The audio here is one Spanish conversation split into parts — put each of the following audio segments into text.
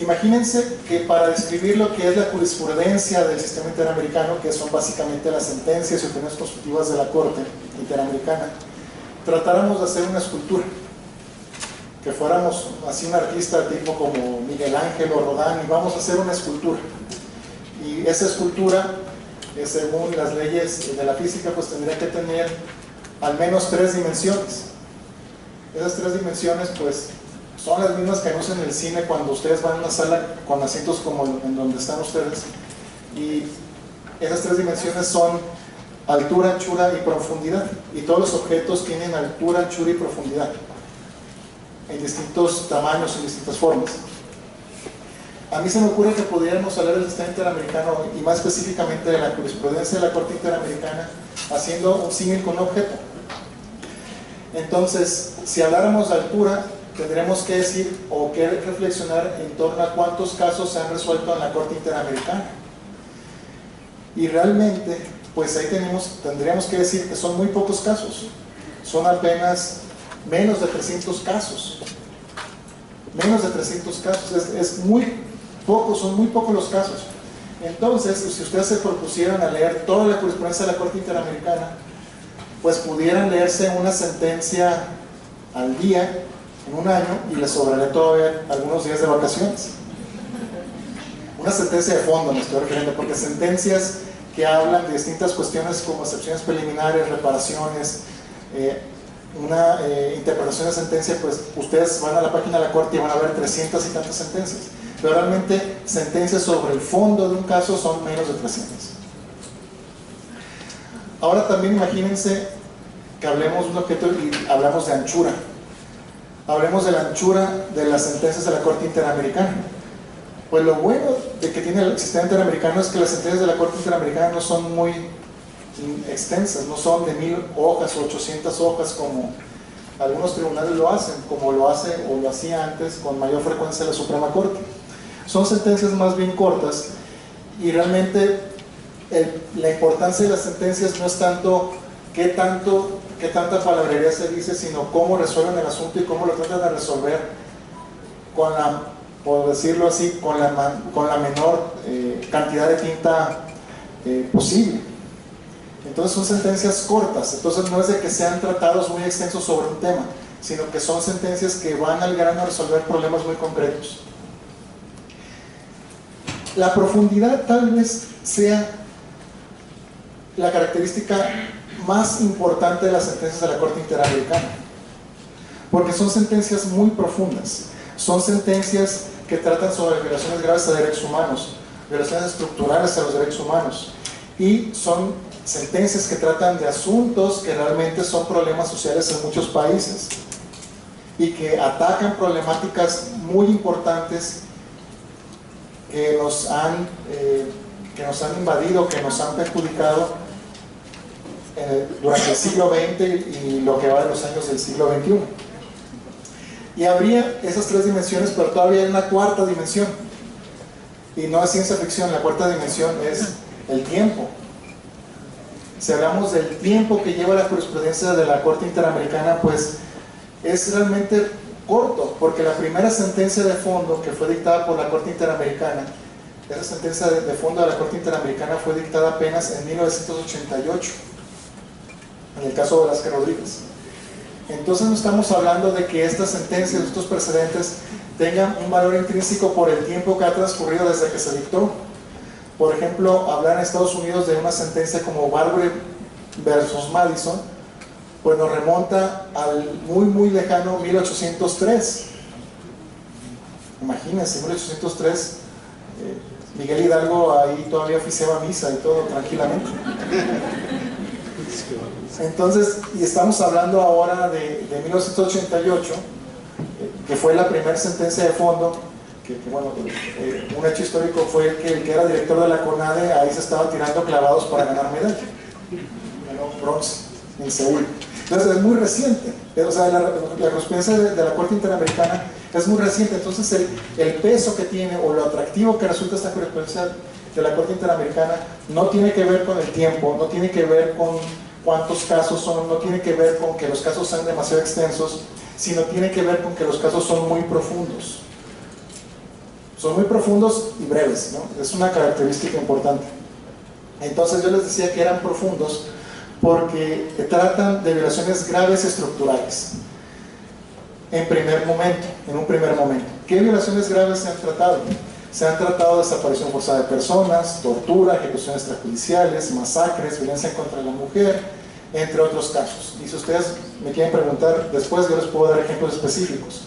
Imagínense que para describir lo que es la jurisprudencia del sistema interamericano, que son básicamente las sentencias y opiniones constitutivas de la Corte Interamericana, tratáramos de hacer una escultura, que fuéramos así un artista tipo como Miguel Ángel o Rodán, y vamos a hacer una escultura. Y esa escultura, según las leyes de la física, pues tendría que tener al menos 3 dimensiones. Esas 3 dimensiones, pues, son las mismas que anuncian en el cine cuando ustedes van a una sala con asientos como en donde están ustedes. Y esas 3 dimensiones son altura, anchura y profundidad. Y todos los objetos tienen altura, anchura y profundidad, en distintos tamaños, en distintas formas. A mí se me ocurre que pudiéramos hablar del sistema interamericano y más específicamente de la jurisprudencia de la Corte Interamericana haciendo un símil con un objeto. Entonces, si habláramos de altura, tendremos que decir o que reflexionar en torno a cuántos casos se han resuelto en la Corte Interamericana. Y realmente, pues ahí tendríamos que decir que son muy pocos casos. Son apenas menos de 300 casos. Menos de 300 casos. Es muy poco, son muy pocos los casos. Entonces, si ustedes se propusieran a leer toda la jurisprudencia de la Corte Interamericana, pues pudieran leerse una sentencia al día, en un año, y les sobraría todavía algunos días de vacaciones. Una sentencia de fondo me estoy refiriendo, porque sentencias que hablan de distintas cuestiones como excepciones preliminares, reparaciones, una interpretación de sentencia, pues ustedes van a la página de la Corte y van a ver 300 y tantas sentencias, pero realmente sentencias sobre el fondo de un caso son menos de 300. Ahora también imagínense que hablemos de un objeto y hablamos de anchura. Hablemos de la anchura de las sentencias de la Corte Interamericana. Pues lo bueno de que tiene el sistema interamericano es que las sentencias de la Corte Interamericana no son muy extensas, no son de 1000 hojas o 800 hojas como algunos tribunales lo hacen, como lo hace o lo hacía antes con mayor frecuencia la Suprema Corte. Son sentencias más bien cortas y realmente la importancia de las sentencias no es tanto qué tanta palabrería se dice, sino cómo resuelven el asunto y cómo lo tratan de resolver con la, por decirlo así, con la menor cantidad de tinta posible. Entonces son sentencias cortas, entonces no es de que sean tratados muy extensos sobre un tema, sino que son sentencias que van al grano a resolver problemas muy concretos. La profundidad tal vez sea la característica más importante de las sentencias de la Corte Interamericana, porque son sentencias muy profundas, son sentencias que tratan sobre violaciones graves a derechos humanos, violaciones estructurales a los derechos humanos, y son sentencias que tratan de asuntos que realmente son problemas sociales en muchos países y que atacan problemáticas muy importantes que nos han invadido, que nos han perjudicado durante el siglo XX y lo que va de los años del siglo XXI. Y habría esas 3 dimensiones, pero todavía hay una 4ª dimensión, y no es ciencia ficción. La 4ª dimensión es el tiempo. Si hablamos del tiempo que lleva la jurisprudencia de la Corte Interamericana, pues es realmente corto, porque la primera sentencia de fondo que fue dictada por la Corte Interamericana, esa sentencia de fondo de la Corte Interamericana fue dictada apenas en 1988, en el caso de Velázquez Rodríguez. Entonces no estamos hablando de que estas sentencias, estos precedentes, tengan un valor intrínseco por el tiempo que ha transcurrido desde que se dictó. Por ejemplo, hablar en Estados Unidos de una sentencia como Marbury versus Madison, pues nos remonta al muy lejano 1803. Imagínense, 1803, Miguel Hidalgo ahí todavía oficiaba misa y todo tranquilamente. Entonces, y estamos hablando ahora de 1988, que fue la primera sentencia de fondo, que bueno, un hecho histórico fue que el que era director de la CONADE ahí se estaba tirando clavados para ganar medalla, ganó bronce en Seúl. Entonces es muy reciente, o sea, la jurisprudencia de la Corte Interamericana es muy reciente. Entonces el peso que tiene o lo atractivo que resulta esta jurisprudencia de la Corte Interamericana no tiene que ver con el tiempo, no tiene que ver con cuántos casos son, no tiene que ver con que los casos sean demasiado extensos, sino tiene que ver con que los casos son muy profundos. Son muy profundos y breves, ¿no? Es una característica importante. Entonces yo les decía que eran profundos porque tratan de violaciones graves estructurales. En un primer momento. ¿Qué violaciones graves se han tratado? Se han tratado desaparición forzada de personas, tortura, ejecuciones extrajudiciales, masacres, violencia contra la mujer, entre otros casos. Y si ustedes me quieren preguntar después, yo les puedo dar ejemplos específicos.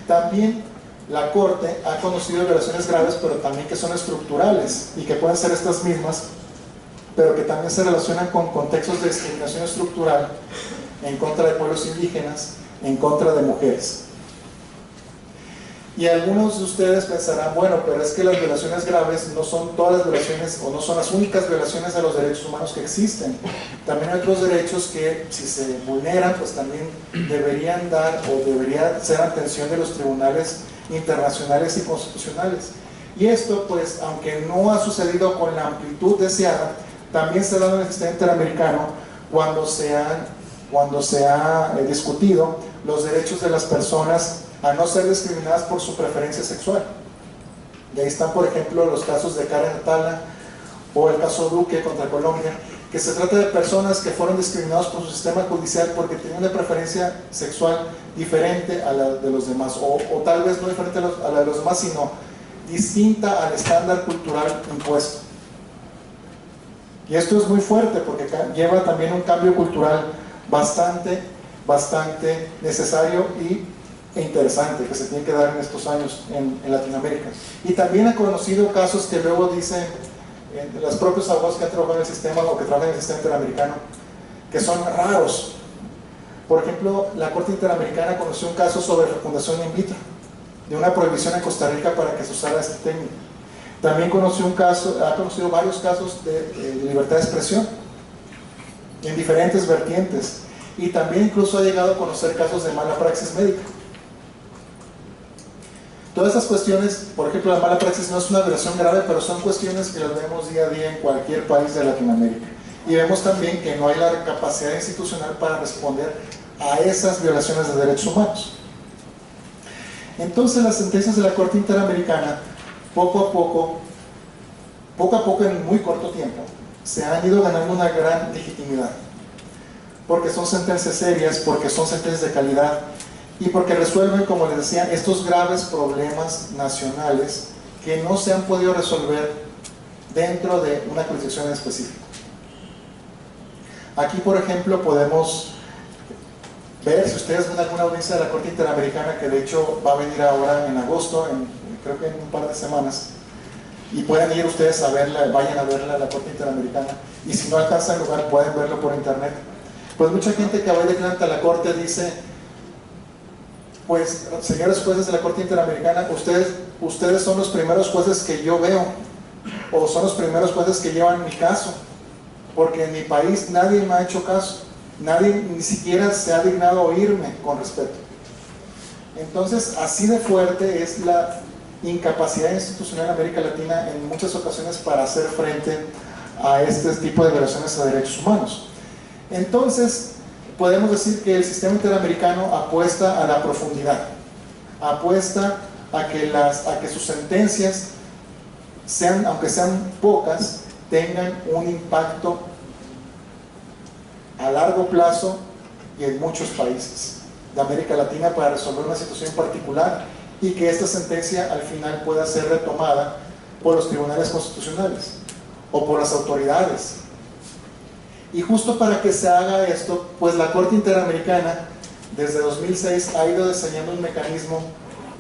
También la Corte ha conocido violaciones graves, pero también que son estructurales y que pueden ser estas mismas, pero que también se relacionan con contextos de discriminación estructural en contra de pueblos indígenas, en contra de mujeres. Y algunos de ustedes pensarán, bueno, pero es que las violaciones graves no son todas las violaciones o no son las únicas violaciones a los derechos humanos que existen. También hay otros derechos que, si se vulneran, pues también deberían dar o debería ser atención de los tribunales internacionales y constitucionales. Y esto, pues, aunque no ha sucedido con la amplitud deseada, también se ha dado en el sistema interamericano cuando se ha discutido los derechos de las personas a no ser discriminadas por su preferencia sexual. Y ahí están, por ejemplo, los casos de Karen Atala o el caso Duque contra Colombia, que se trata de personas que fueron discriminadas por su sistema judicial porque tenían una preferencia sexual diferente a la de los demás, o tal vez no diferente a la de los demás, sino distinta al estándar cultural impuesto. Y esto es muy fuerte porque lleva también un cambio cultural bastante necesario e interesante que se tiene que dar en estos años en Latinoamérica. Y también ha conocido casos que luego dicen los propios abogados que han trabajado en el sistema o que trabajan en el sistema interamericano, que son raros. Por ejemplo, la Corte Interamericana conoció un caso sobre fecundación in vitro, de una prohibición en Costa Rica para que se usara esta técnica. También ha conocido varios casos de libertad de expresión en diferentes vertientes, y también incluso ha llegado a conocer casos de mala praxis médica. Todas estas cuestiones, por ejemplo, la mala praxis no es una violación grave, pero son cuestiones que las vemos día a día en cualquier país de Latinoamérica. Y vemos también que no hay la capacidad institucional para responder a esas violaciones de derechos humanos. Entonces las sentencias de la Corte Interamericana, poco a poco, en muy corto tiempo, se han ido ganando una gran legitimidad. Porque son sentencias serias, porque son sentencias de calidad, y porque resuelven, como les decía, estos graves problemas nacionales que no se han podido resolver dentro de una jurisdicción en específico. Aquí, por ejemplo, podemos ver, si ustedes ven alguna audiencia de la Corte Interamericana, que de hecho va a venir ahora en agosto, creo que en un par de semanas, y pueden ir ustedes a verla, vayan a verla a la Corte Interamericana, y si no alcanzan lugar pueden verlo por internet. Pues mucha gente que va a ir ante la Corte dice, pues señores jueces de la Corte Interamericana, ustedes son los primeros jueces que yo veo, o son los primeros jueces que llevan mi caso, porque en mi país nadie me ha hecho caso, nadie ni siquiera se ha dignado a oírme con respeto. Entonces, así de fuerte es la incapacidad institucional en América Latina en muchas ocasiones para hacer frente a este tipo de violaciones a derechos humanos. Entonces, podemos decir que el sistema interamericano apuesta a la profundidad, apuesta a que sus sentencias, aunque sean pocas, tengan un impacto a largo plazo y en muchos países de América Latina para resolver una situación particular, y que esta sentencia al final pueda ser retomada por los tribunales constitucionales o por las autoridades. Y justo para que se haga esto, pues la Corte Interamericana desde 2006 ha ido diseñando un mecanismo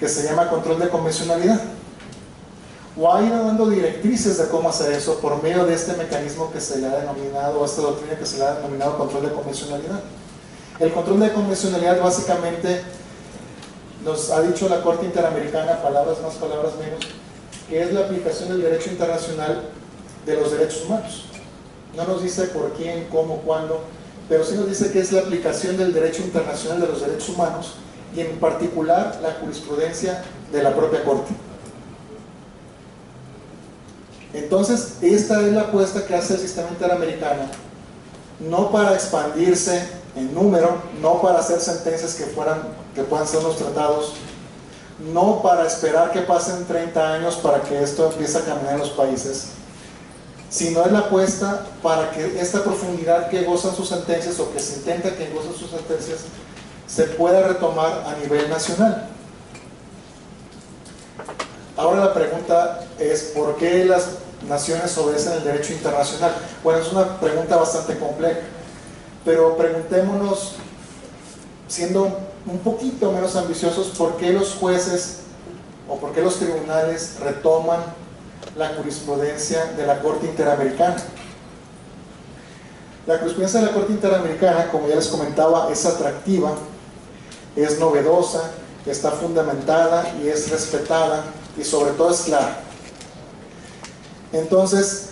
que se llama control de convencionalidad, o ha ido dando directrices de cómo hacer eso por medio de este mecanismo que se le ha denominado, o esta doctrina que se le ha denominado control de convencionalidad. El control de convencionalidad básicamente nos ha dicho la Corte Interamericana, palabras más, palabras menos, que es la aplicación del derecho internacional de los derechos humanos. No nos dice por quién, cómo, cuándo, pero sí nos dice que es la aplicación del derecho internacional de los derechos humanos, y en particular la jurisprudencia de la propia Corte. Entonces, esta es la apuesta que hace el sistema interamericano, no para expandirse en número, no para hacer sentencias que puedan ser los tratados, no para esperar que pasen 30 años para que esto empiece a caminar en los países, sino es la apuesta para que esta profundidad que gozan sus sentencias, o que se intenta que gozan sus sentencias, se pueda retomar a nivel nacional. Ahora la pregunta es, ¿por qué las naciones obedecen el derecho internacional? Bueno, es una pregunta bastante compleja, pero preguntémonos, siendo un poquito menos ambiciosos, ¿por qué los jueces o por qué los tribunales retoman la jurisprudencia de la Corte Interamericana? La jurisprudencia de la Corte Interamericana, como ya les comentaba, es atractiva, es novedosa, está fundamentada y es respetada, y sobre todo es clara. Entonces,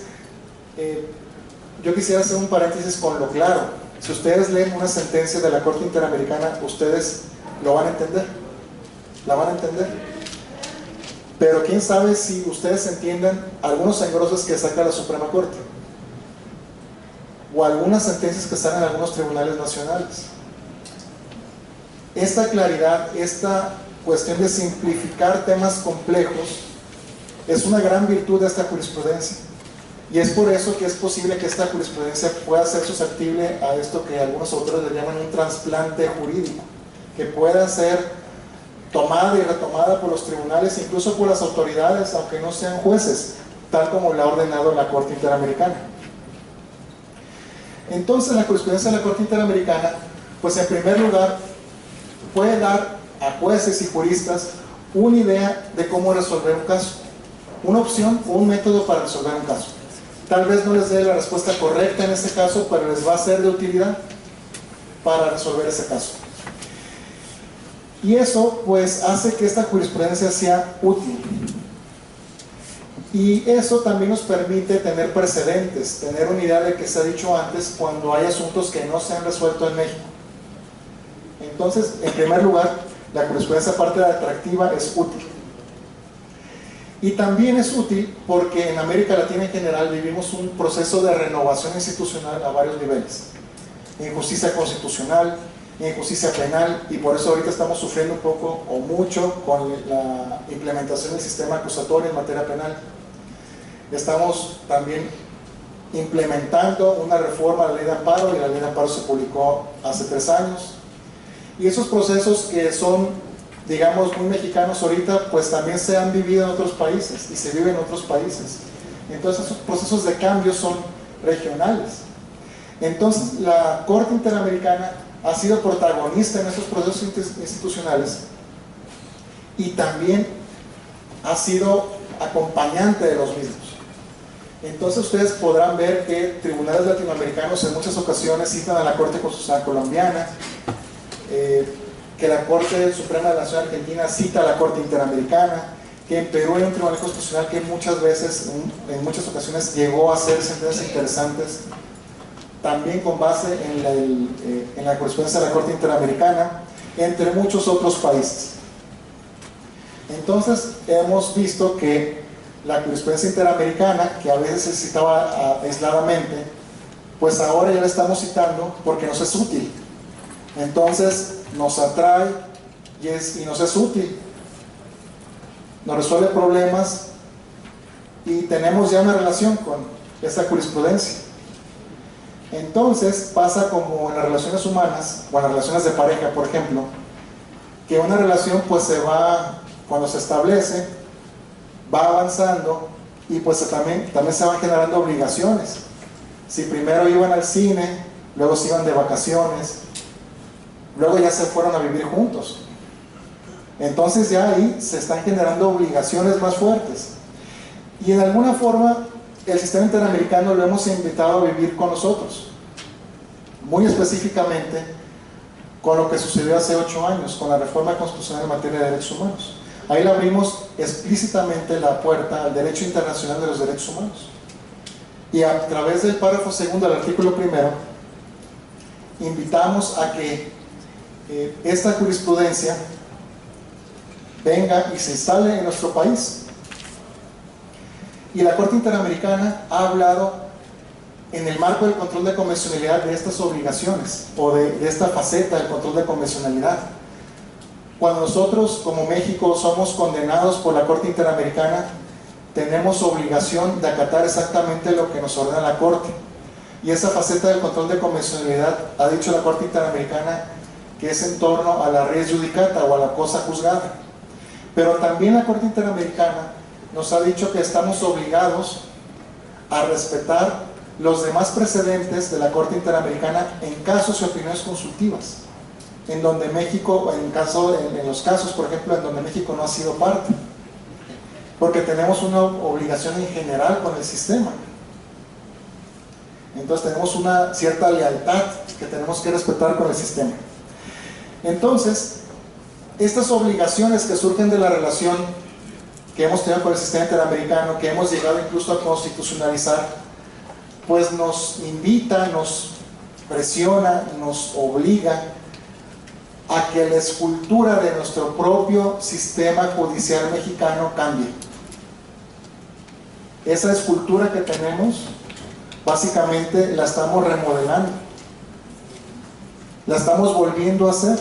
yo quisiera hacer un paréntesis con lo claro. Si ustedes leen una sentencia de la Corte Interamericana, ustedes lo van a entender, la van a entender. Pero quién sabe si ustedes entiendan algunos engrosos que saca la Suprema Corte, o algunas sentencias que salen en algunos tribunales nacionales. Esta claridad, esta cuestión de simplificar temas complejos, es una gran virtud de esta jurisprudencia. Y es por eso que es posible que esta jurisprudencia pueda ser susceptible a esto que algunos autores le llaman un trasplante jurídico, que pueda ser tomada y retomada por los tribunales, incluso por las autoridades, aunque no sean jueces, tal como lo ha ordenado la Corte Interamericana. Entonces, la jurisprudencia de la Corte Interamericana, pues en primer lugar, puede dar a jueces y juristas una idea de cómo resolver un caso, una opción o un método para resolver un caso. Tal vez no les dé la respuesta correcta en este caso, pero les va a ser de utilidad para resolver ese caso. Y eso pues hace que esta jurisprudencia sea útil. Y eso también nos permite tener precedentes, tener una idea de que se ha dicho antes cuando hay asuntos que no se han resuelto en México. Entonces, en primer lugar, la jurisprudencia, aparte de atractiva, es útil. Y también es útil porque en América Latina en general vivimos un proceso de renovación institucional a varios niveles. En justicia constitucional, en justicia penal, y por eso ahorita estamos sufriendo un poco o mucho con la implementación del sistema acusatorio en materia penal. Estamos también implementando una reforma a la ley de amparo, y la ley de amparo se publicó hace 3 años. Y esos procesos que son, digamos, muy mexicanos ahorita, pues también se han vivido en otros países y se viven en otros países. Entonces esos procesos de cambio son regionales. Entonces la Corte Interamericana ha sido protagonista en esos procesos institucionales y también ha sido acompañante de los mismos. Entonces ustedes podrán ver que tribunales latinoamericanos en muchas ocasiones citan a la Corte Constitucional Colombiana, que la Corte Suprema de la Nación Argentina cita a la Corte Interamericana, que en Perú hay un tribunal constitucional que muchas veces, en muchas ocasiones, llegó a hacer sentencias interesantes, también con base en la jurisprudencia de la Corte Interamericana, entre muchos otros países. Entonces, hemos visto que la jurisprudencia interamericana, que a veces se citaba aisladamente, pues ahora ya la estamos citando porque nos es útil. Entonces nos atrae y nos es útil, nos resuelve problemas y tenemos ya una relación con esta jurisprudencia. Entonces pasa como en las relaciones humanas o en las relaciones de pareja, por ejemplo, que una relación pues se va, cuando se establece, va avanzando y pues también se van generando obligaciones. Si primero iban al cine, luego se iban de vacaciones, luego ya se fueron a vivir juntos. Entonces ya ahí se están generando obligaciones más fuertes. Y en alguna forma el sistema interamericano lo hemos invitado a vivir con nosotros. Muy específicamente con lo que sucedió hace 8 años, con la reforma constitucional en materia de derechos humanos. Ahí le abrimos explícitamente la puerta al derecho internacional de los derechos humanos. Y a través del párrafo segundo del artículo primero, invitamos a que esta jurisprudencia venga y se instale en nuestro país. Y la Corte Interamericana ha hablado en el marco del control de convencionalidad de estas obligaciones o de esta faceta del control de convencionalidad. Cuando nosotros como México somos condenados por la Corte Interamericana, tenemos obligación de acatar exactamente lo que nos ordena la Corte. Y esa faceta del control de convencionalidad, ha dicho la Corte Interamericana, que es en torno a la res judicata o a la cosa juzgada. Pero también la Corte Interamericana nos ha dicho que estamos obligados a respetar los demás precedentes de la Corte Interamericana en casos y opiniones consultivas, en donde México, en los casos, por ejemplo, en donde México no ha sido parte, porque tenemos una obligación en general con el sistema. Entonces tenemos una cierta lealtad que tenemos que respetar con el sistema. Entonces, estas obligaciones que surgen de la relación que hemos tenido con el sistema interamericano, que hemos llegado incluso a constitucionalizar, pues nos invita, nos presiona, nos obliga a que la escultura de nuestro propio sistema judicial mexicano cambie. Esa escultura que tenemos, básicamente la estamos remodelando, la estamos volviendo a hacer.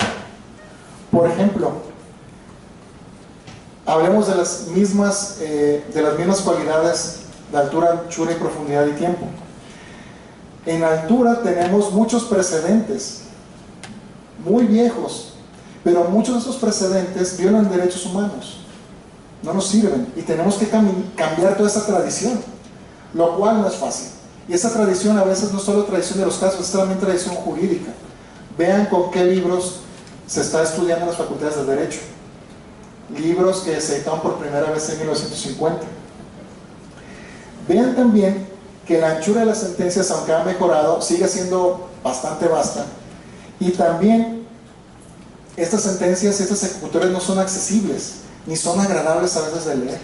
Por ejemplo, hablemos de las mismas cualidades de altura, anchura y profundidad y tiempo. En altura tenemos muchos precedentes muy viejos, pero muchos de esos precedentes violan derechos humanos, no nos sirven, y tenemos que cambiar toda esa tradición, lo cual no es fácil. Y esa tradición a veces no es solo tradición de los casos, es también tradición jurídica. Vean con qué libros se está estudiando en las facultades de Derecho. Libros que se editaron por primera vez en 1950. Vean también que la anchura de las sentencias, aunque ha mejorado, sigue siendo bastante vasta. Y también estas sentencias, estas ejecutorias no son accesibles, ni son agradables a veces de leer.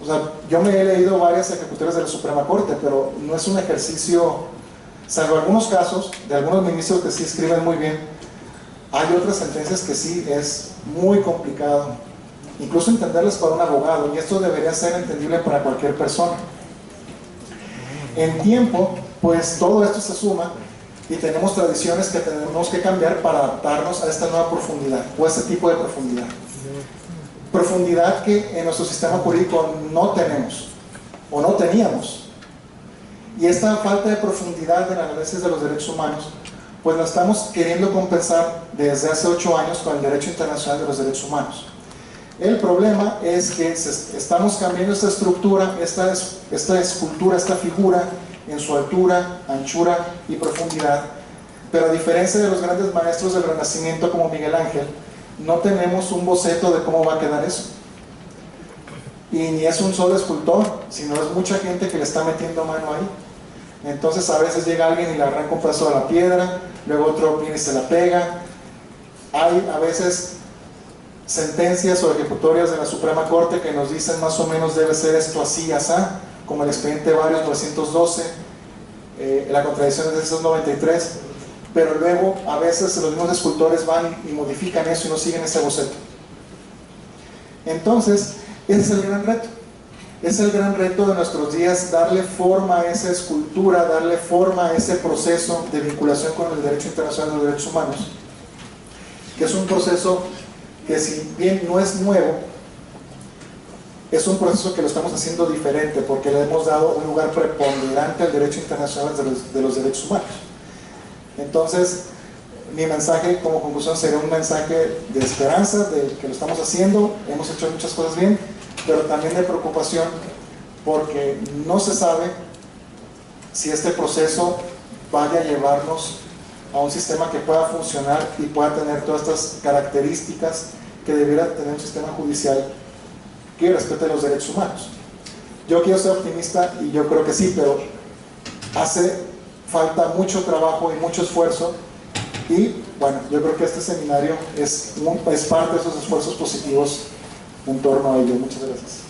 O sea, yo me he leído varias ejecutorias de la Suprema Corte, pero no es un ejercicio, salvo algunos casos de algunos ministros que sí escriben muy bien, hay otras sentencias que sí es muy complicado, incluso entenderlas para un abogado, y esto debería ser entendible para cualquier persona. En tiempo, pues todo esto se suma y tenemos tradiciones que tenemos que cambiar para adaptarnos a esta nueva profundidad, o a este tipo de profundidad. Profundidad que en nuestro sistema jurídico no tenemos, o no teníamos. Y esta falta de profundidad en el análisis de los derechos humanos, pues la estamos queriendo compensar desde hace 8 años con el Derecho Internacional de los Derechos Humanos. El problema es que estamos cambiando esta estructura, esta escultura, esta figura en su altura, anchura y profundidad, pero a diferencia de los grandes maestros del Renacimiento como Miguel Ángel, no tenemos un boceto de cómo va a quedar eso. Y ni es un solo escultor, sino es mucha gente que le está metiendo mano ahí. Entonces a veces llega alguien y le arranca un pedazo de la piedra, luego otro viene y se la pega. Hay a veces sentencias o ejecutorias de la Suprema Corte que nos dicen más o menos debe ser esto así, asá, como el expediente Varios 912, la contradicción de 693, pero luego a veces los mismos escultores van y modifican eso y no siguen ese boceto. Entonces, ese es el gran reto. Es el gran reto de nuestros días, darle forma a esa escultura, darle forma a ese proceso de vinculación con el derecho internacional de los derechos humanos, que es un proceso que, si bien no es nuevo, es un proceso que lo estamos haciendo diferente porque le hemos dado un lugar preponderante al derecho internacional de los derechos humanos. Entonces, mi mensaje como conclusión sería un mensaje de esperanza, de que lo estamos haciendo, hemos hecho muchas cosas bien, pero también de preocupación porque no se sabe si este proceso vaya a llevarnos a un sistema que pueda funcionar y pueda tener todas estas características que debiera tener un sistema judicial que respete los derechos humanos. Yo quiero ser optimista y yo creo que sí, pero hace falta mucho trabajo y mucho esfuerzo, y bueno, yo creo que este seminario es parte de esos esfuerzos positivos en torno a ello. Muchas gracias.